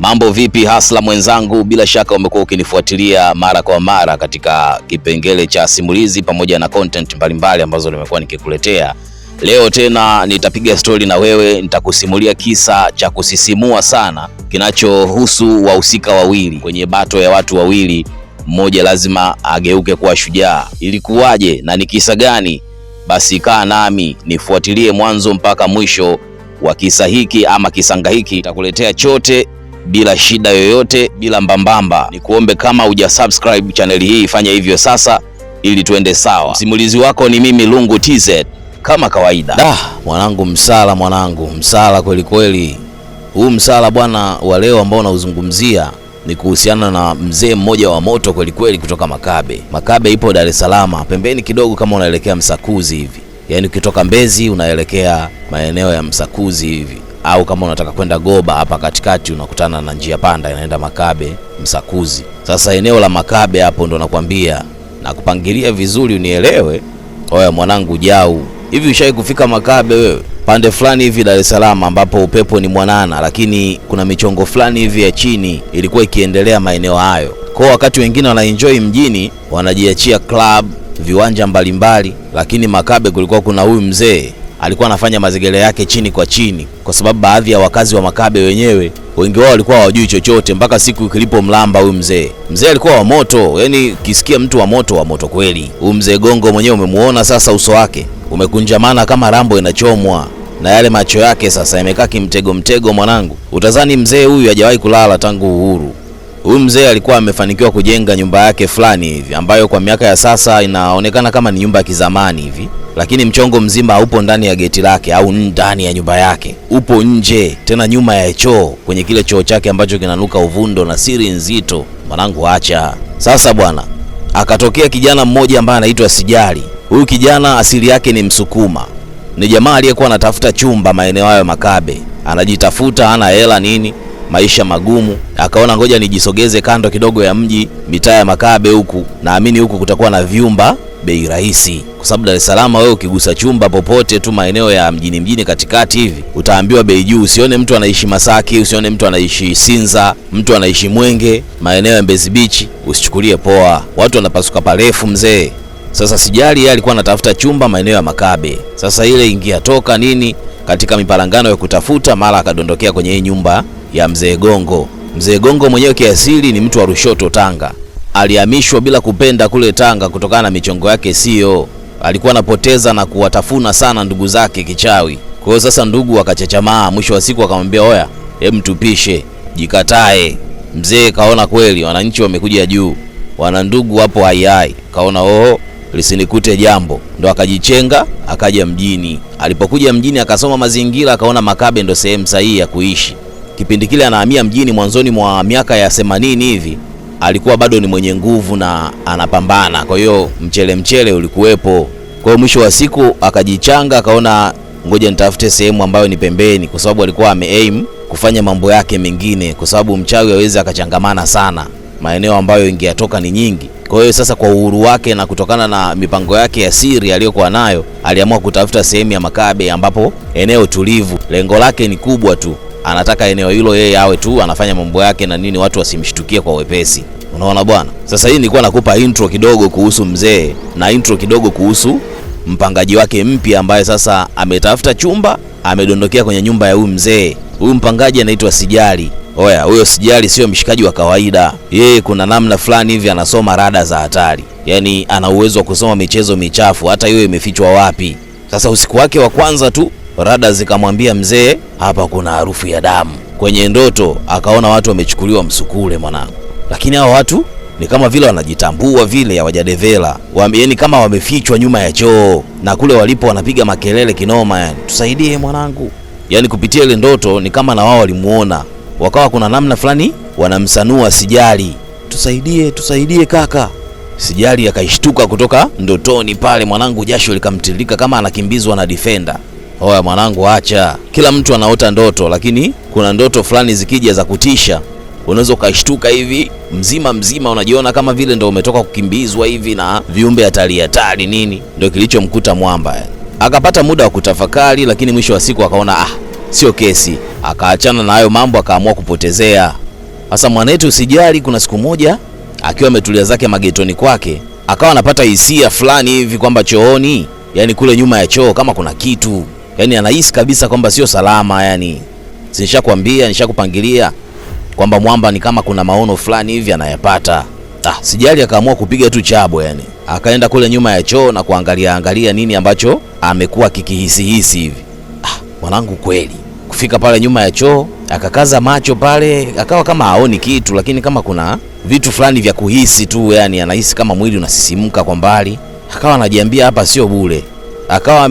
Mambo vipi hasla mwenzangu, bila shaka umekuwa ukinifuatilia mara kwa mara katika kipengele cha simulizi pamoja na content mbalimbali ambazo nimekuwa nikikuletea. Leo tena nitapiga stori na wewe, nitakusimulia kisa cha kusisimua sana kinachohusu wahusika wawili kwenye bato ya watu wawili, mmoja lazima ageuke kuwa shujaa. Ilikuwaje na ni kisa gani? Basi kaa nami nifuatilie mwanzo mpaka mwisho wa kisa hiki ama kisanga hiki. Nitakuletea chote bila shida yoyote, bila mbambamba. Nikuombe kama hujasubscribe channel hii, fanya hivyo sasa ili tuende sawa. Msimulizi wako ni mimi Lungu TZ kama kawaida. Mwanangu msala kweli kweli. Huu msala bwana wa leo ambao nauzungumzia ni kuhusiana na mzee mmoja wa moto kweli kweli kutoka Makabe. Makabe ipo Dar es Salaam, pembeni kidogo kama unaelekea Msakuzi hivi. Yaani ukitoka Mbezi unaelekea maeneo ya Msakuzi hivi, au kama unataka kwenda Goba hapa katikati unakutana na njia panda inaenda Makabe Msakuzi. Sasa eneo la Makabe hapo ndo nakwambia na kupangilia vizuri unielewe. Oya mwanangu Jau, hivi ushawahi kufika Makabe wewe? Pande fulani hivi Dar es Salaam ambapo upepo ni mwanana, lakini kuna michongo fulani hivi ya chini ilikuwa ikiendelea maeneo hayo. Kwa wakati wengine wanaenjoy mjini, wanajiachia club, viwanja mbalimbali, lakini Makabe kulikuwa kuna huyu mzee alikuwa anafanya mazegele yake chini kwa chini, kwa sababu baadhi ya wakazi wa Makabe wenyewe wengi wao walikuwa hawajui chochote mpaka siku kilipo mlamba huyu mzee. Mzee alikuwa wa moto, yani kisikia mtu wa moto kweli. Huyu mzee Gongo mwenyewe umemuona sasa, uso wake umekunjamana kama rambo inachomwa, na yale macho yake sasa yamekaa kimtego mwanangu. Utazani mzee huyu hajawahi kulala tangu uhuru. Huyu mzee alikuwa amefanikiwa kujenga nyumba yake fulani hivi ambayo kwa miaka ya sasa inaonekana kama ni nyumba ya kizamani hivi, lakini mchongo mzima haupo ndani ya geti lake au ndani ya nyumba yake, upo nje, tena nyuma ya choo, kwenye kile choo chake ambacho kinanuka uvundo na siri nzito. Mwanangu acha. Sasa bwana, akatokea kijana mmoja ambaye anaitwa Sijali. Huyu kijana asili yake ni Msukuma, ni jamaa aliyekuwa anatafuta chumba maeneo hayo Makabe, anajitafuta, hana hela nini, maisha magumu. Akaona ngoja nijisogeze kando kidogo ya mji, mitaa ya Makabe huku, naamini huku kutakuwa na vyumba bei rahisi, kwa sababu Dar es Salaam wewe ukigusa chumba popote tu maeneo ya mjini katikati hivi utaambiwa bei juu. Usione mtu anaishi Masaki, usione mtu anaishi Sinza, mtu anaishi Mwenge, maeneo ya Mbezi Beach, usichukulie poa, watu wanapasuka parefu mzee. Sasa Sijali yeye alikuwa anatafuta chumba maeneo ya Makabe. Sasa ile ingia toka nini katika miparangano ya kutafuta, mara akadondokea kwenye hii nyumba ya mzee Gongo. Mzee Gongo mwenyewe kiasili ni mtu wa Rushoto Tanga. Alihamishwa bila kupenda kule Tanga kutokana na michongo yake sio. Alikuwa anapoteza na kuwatafuna sana ndugu zake kichawi. Kwa hiyo sasa ndugu akachechamaa, mwisho wa siku akamwambia oya, hem tupishe, jikatae. Mzee kaona kweli wananchi wamekuja juu, wana ndugu hapo hai, kaona lisinikute jambo, ndo akajichenga akaja mjini. Alipokuja mjini akasoma mazingira, akaona Makabe ndo sehemu sahihi ya kuishi. Kipindi kile anahamia mjini mwanzoni mwa miaka ya 80 hivi, alikuwa bado ni mwenye nguvu na anapambana, kwa hiyo mchele ulikuwepo. Kwa hiyo mwisho wa siku akajichanga, akaona ngoja nitafute sehemu ambayo ni pembeni, kwa sababu alikuwa ameaim kufanya mambo yake mengine, kwa sababu mchawi hawezi akachangamana sana, maeneo ambayo ingetoka ni nyingi. Kwa hiyo sasa kwa uhuru wake na kutokana na mipango yake ya siri aliyokuwa nayo, aliamua kutafuta sehemu ya Makabe ambapo eneo tulivu. Lengo lake ni kubwa tu, anataka eneo hilo yeye awe tu anafanya mambo yake na nini, watu wasimshtukie kwa wepesi. Unaona bwana? Sasa hii nilikuwa nakupa intro kidogo kuhusu mzee na intro kidogo kuhusu mpangaji wake mpya ambaye sasa ametafuta chumba, amedondokea kwenye nyumba ya huyu mzee. Huyu mpangaji anaitwa Sijali. Oya, huyo Sijali sio mshikaji wa kawaida. Yeye kuna namna fulani hivi anasoma rada za hatari. Yaani ana uwezo wa kusoma michezo michafu hata hiyo imefichwa wapi. Sasa usiku wake wa kwanza tu rada zikamwambia mzee, hapa kuna harufu ya damu. Kwenye ndoto akaona watu wamechukuliwa msukule mwanangu. Lakini hao watu ni kama vile wanajitambua vile, hawajadevela. Yaani kama wamefichwa nyuma ya choo, na kule walipo wanapiga makelele kinoma, yani tusaidie mwanangu. Yaani kupitia ile ndoto ni kama na wao walimuona, wakawa kuna namna fulani wanamsanua Sijali, tusaidie kaka. Sijali akaishtuka kutoka ndotoni pale mwanangu, jasho likamtiririka kama anakimbizwa na defender. Oya mwanangu acha, kila mtu anaota ndoto, lakini kuna ndoto fulani zikija za kutisha unaweza ukashtuka hivi mzima unajiona kama vile ndo umetoka kukimbizwa hivi na viumbe hatari nini. Ndio kilichomkuta mwamba. Akapata muda wa kutafakari, lakini mwisho wa siku akaona sio kesi, akaachana na hayo mambo, akaamua kupotezea. Sasa mwanetu Sijali kuna siku moja akiwa ametulia zake magetoni kwake, akawa anapata hisia fulani hivi kwamba chooni, yani kule nyuma ya choo kama kuna kitu. Yani anahisi kabisa kwamba sio salama yani. Nishakwambia, nishakupangilia kwamba mwamba ni kama kuna maono fulani hivi anayapata. Sijali akaamua kupiga tu chabo yani. Akaenda kule nyuma ya choo na kuangalia nini ambacho amekuwa kikihisi hivi. Mwanangu kweli. Kufika pale nyuma ya choo, akakaza macho pale, akawa kama haoni kitu, lakini kama kuna vitu fulani vya kuhisi tu yani, anahisi kama mwili unasisimka kwa mbali. Akawa anajiambia hapa sio bure. Akawa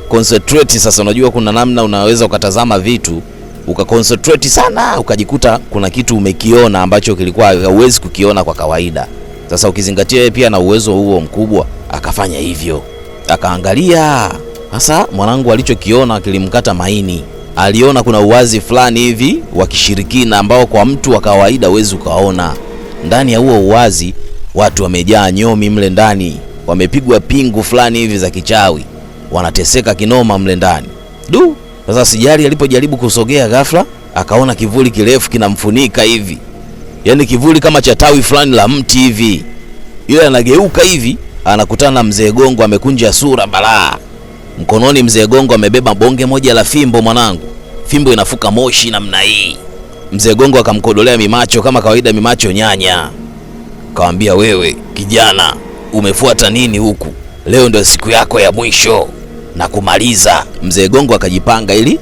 concentrate. Sasa unajua kuna namna unaweza ukatazama vitu ukaconcentrate sana, ukajikuta kuna kitu umekiona ambacho kilikuwa hauwezi kukiona kwa kawaida. Sasa ukizingatia yeye pia na uwezo huo mkubwa, akafanya hivyo. Akaangalia. Sasa mwanangu alichokiona kilimkata maini. Aliona kuna uwazi fulani hivi wa kishirikina ambao kwa mtu wa kawaida huwezi ukaona. Ndani ya huo uwazi watu wamejaa nyomi mle ndani, wamepigwa pingu fulani hivi za kichawi, wanateseka kinoma mle ndani. Sasa Sijali alipojaribu kusogea, ghafla akaona kivuli kirefu kinamfunika hivi. Yaani kivuli kama cha tawi fulani la mti hivi. Yule anageuka hivi, anakutana na Mzee Gongo amekunja sura balaa. Mkononi Mzee Gongo amebeba bonge moja la fimbo mwanangu. Fimbo inafuka moshi namna hii. Mzee Gongo akamkodolea mimacho kama kawaida, mimacho nyanya. Akamwambia, wewe kijana, umefuata nini huku? Leo ndio siku yako ya mwisho na kumaliza. Mzee Gongo akajipanga ili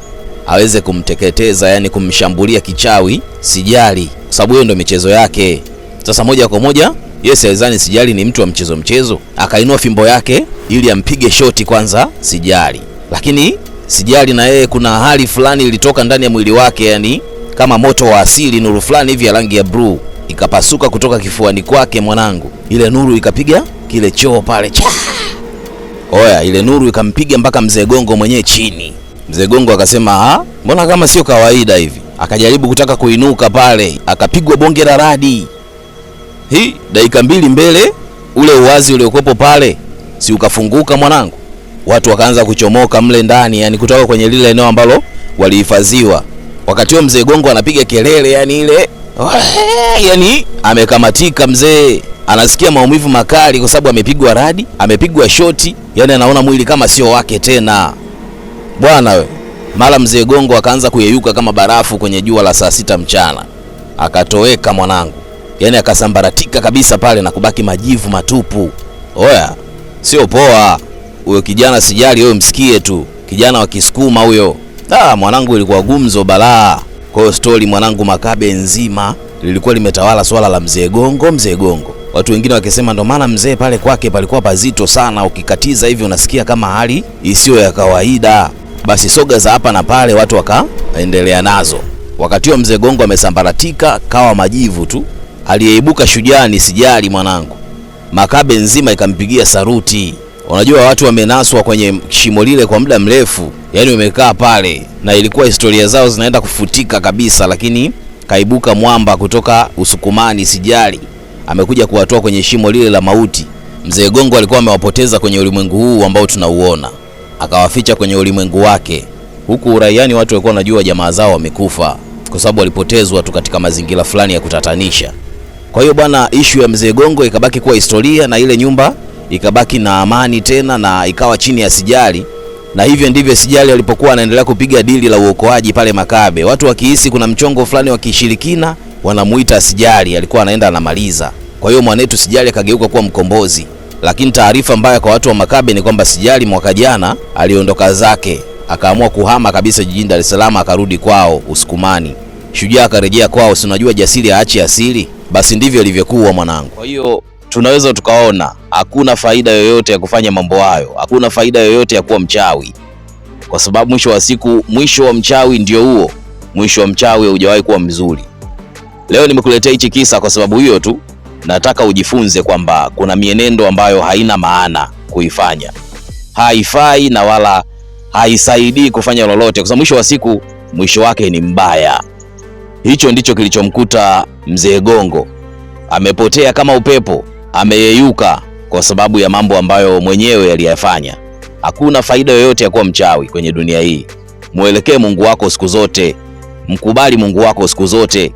aweze kumteketeza, yani kumshambulia kichawi Sijali, kwa sababu hiyo ndio michezo yake. Sasa moja kwa moja Yes, alizani Sijali ni mtu wa mchezo. Akainua fimbo yake ili ampige shoti kwanza Sijali. Lakini Sijali na yeye kuna hali fulani ilitoka ndani ya mwili wake, yani kama moto wa asili, nuru fulani hivi ya rangi ya blue ikapasuka kutoka kifuani kwake mwanangu. Ile nuru ikapiga kile choo pale. Oya, ile nuru ikampiga mpaka Mzee Gongo mwenyewe chini. Mzee Gongo akasema, mbona kama sio kawaida hivi? Akajaribu kutaka kuinuka pale, akapigwa bonge la radi. Dakika mbili mbele, ule uwazi uliokopo pale si ukafunguka mwanangu. Watu wakaanza kuchomoka mle ndani, yani kutoka kwenye lile eneo ambalo walihifadhiwa. Wakati huo Mzee Gongo anapiga kelele, yani ile yani amekamatika mzee. Anasikia maumivu makali kwa sababu amepigwa radi, amepigwa shoti, yani anaona mwili kama sio wake tena. Bwana we, mara Mzee Gongo akaanza kuyeyuka kama barafu kwenye jua la saa 6 mchana. Akatoweka mwanangu. Yani akasambaratika kabisa pale na kubaki majivu matupu. Oya, sio poa. Huyo kijana Sijali wewe msikie tu. Kijana wa Kisukuma huyo. Mwanangu ilikuwa gumzo balaa. Kwa hiyo story mwanangu Makabe nzima lilikuwa limetawala swala la Mzee Gongo. Watu wengine wakisema ndo maana mzee pale kwake palikuwa pazito sana, ukikatiza hivi unasikia kama hali isiyo ya kawaida. Basi soga za hapa na pale watu wakaendelea nazo. Wakati huo Mzee Gongo amesambaratika kawa majivu tu. Aliyeibuka shujaa ni Sijali mwanangu. Makabe nzima ikampigia saruti. Unajua watu wamenaswa kwenye shimo lile kwa muda mrefu, yani wamekaa pale na ilikuwa historia zao zinaenda kufutika kabisa, lakini kaibuka mwamba kutoka Usukumani Sijali amekuja kuwatoa kwenye shimo lile la mauti. Mzee Gongo alikuwa amewapoteza kwenye ulimwengu huu ambao tunauona, akawaficha kwenye ulimwengu wake. Huku uraiani watu walikuwa wanajua jamaa zao wamekufa kwa sababu walipotezwa tu katika mazingira fulani ya kutatanisha. Kwa hiyo bwana, issue ya Mzee Gongo ikabaki kuwa historia na ile nyumba ikabaki na amani tena na ikawa chini ya Sijali. Na hivyo ndivyo Sijali alipokuwa anaendelea kupiga dili la uokoaji pale Makabe. Watu wakihisi kuna mchongo fulani wa kishirikina wanamuita Sijali, alikuwa anaenda anamaliza. Kwa hiyo mwanetu Sijali akageuka kuwa mkombozi. Lakini taarifa mbaya kwa watu wa Makabe ni kwamba Sijali mwaka jana aliondoka zake, akaamua kuhama kabisa jijini Dar es Salaam, akarudi kwao Usukumani. Shujaa akarejea kwao, si unajua jasiri haachi asili. Basi ndivyo ilivyokuwa mwanangu. Kwa hiyo tunaweza tukaona hakuna faida yoyote ya kufanya mambo hayo, hakuna faida yoyote ya kuwa mchawi, kwa sababu mwisho wa siku, mwisho wa mchawi ndio huo. Mwisho wa mchawi hujawahi kuwa mzuri. Leo nimekuletea hichi kisa kwa sababu hiyo tu. Nataka ujifunze kwamba kuna mienendo ambayo haina maana kuifanya, haifai na wala haisaidii kufanya lolote, kwa sababu mwisho wa siku mwisho wake ni mbaya. Hicho ndicho kilichomkuta Mzee Gongo. Amepotea kama upepo, ameyeyuka kwa sababu ya mambo ambayo mwenyewe aliyafanya. Hakuna faida yoyote ya kuwa mchawi kwenye dunia hii. Muelekee Mungu wako siku zote, mkubali Mungu wako siku zote.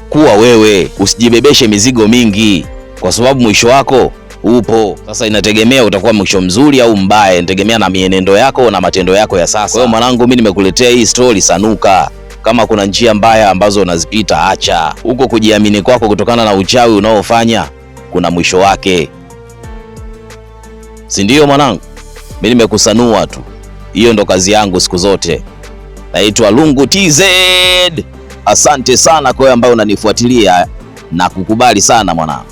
kuwa wewe, usijibebeshe mizigo mingi, kwa sababu mwisho wako upo. Sasa inategemea utakuwa mwisho mzuri au mbaya, inategemea na mienendo yako na matendo yako ya sasa. Kwa hiyo mwanangu, mimi nimekuletea hii story, sanuka. Kama kuna njia mbaya ambazo unazipita, acha. Huko kujiamini kwako kutokana na uchawi unaofanya kuna mwisho wake, si ndio mwanangu? Mimi nimekusanua tu, hiyo ndo kazi yangu siku zote. Naitwa Lungu TZ. Asante sana kwa wewe ambaye unanifuatilia na kukubali sana mwanangu.